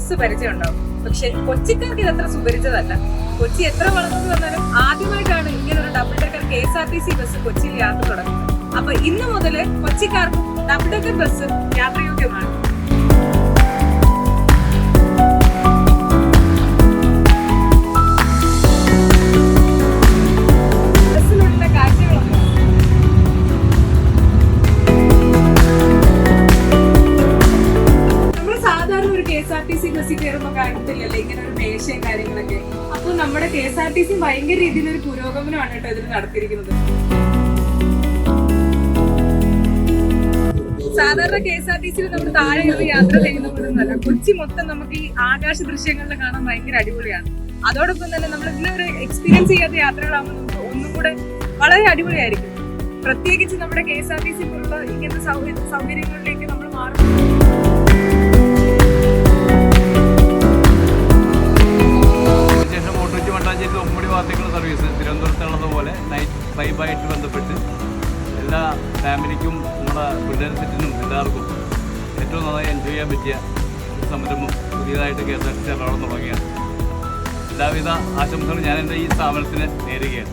Bus പരിചയം ഉണ്ടാവും. പക്ഷെ കൊച്ചിക്കാർക്ക് ഇതത്ര സുപരിചിതമല്ല. കൊച്ചി എത്ര വളർന്നു വന്നാലും ആദ്യമായിട്ടാണ് ഇങ്ങനെ ഒരു ഡബിൾ ഡെക്കർ KSRTC ബസ് കൊച്ചിയിൽ യാത്ര തുടങ്ങുന്നത്. അപ്പൊ ഇന്ന് മുതൽ കൊച്ചിക്കാർക്കും ഡബിൾ ഡെക്കർ ബസ് യാത്രയോഗ്യമാണ്. ബസ്സിലുള്ള കാഴ്ചകളൊക്കെ നമ്മൾ സാധാരണ ഒരു KSRTC ബസ്സിൽ കയറുമ്പോൾ കാണത്തില്ലല്ലേ ഇങ്ങനെ ഒരു മേശയും കാര്യങ്ങളൊക്കെ. അപ്പൊ നമ്മുടെ KSRTC ഭയങ്കര രീതിയിലൊരു പുരോഗമനമാണ് കേട്ടോ ഇതിൽ നടത്തിയിരിക്കുന്നത്. സാധാരണ KSRTCയിൽ നമ്മൾ താഴെ കയറി യാത്ര ചെയ്യുന്ന പോലൊന്നുമല്ല. കൊച്ചി മൊത്തം നമുക്ക് ഈ ആകാശ ദൃശ്യങ്ങളിൽ കാണാൻ ഭയങ്കര അടിപൊളിയാണ്. അതോടൊപ്പം തന്നെ നമ്മൾ ഇതിനൊരു എക്സ്പീരിയൻസ് ചെയ്യാത്ത യാത്രകളാകുമ്പോൾ നമുക്ക് ഒന്നും കൂടെ വളരെ അടിപൊളിയായിരിക്കും. പ്രത്യേകിച്ച് നമ്മുടെ KSRTC പോലുള്ള ഇങ്ങനത്തെ സൗകര്യങ്ങളിലേക്ക് നമ്മൾ മാറും. ഒമ്പടി ഭാഗത്തേക്കുള്ള സർവീസ് തിരുവനന്തപുരത്തുള്ളതുപോലെ നൈറ്റ് വൈബായിട്ട് ബന്ധപ്പെട്ട് എല്ലാ ഫാമിലിക്കും നമ്മുടെ പിള്ളേർ സെറ്റിനും എല്ലാവർക്കും ഏറ്റവും നന്നായി എൻജോയ് ചെയ്യാൻ പറ്റിയ സംരംഭം പുതിയതായിട്ട് KSRTC എറണാകുളം തുടങ്ങിയാണ്. എല്ലാവിധ ആശംസകളും ഞാൻ എൻ്റെ ഈ സ്ഥാപനത്തിന് നേരുകയാണ്.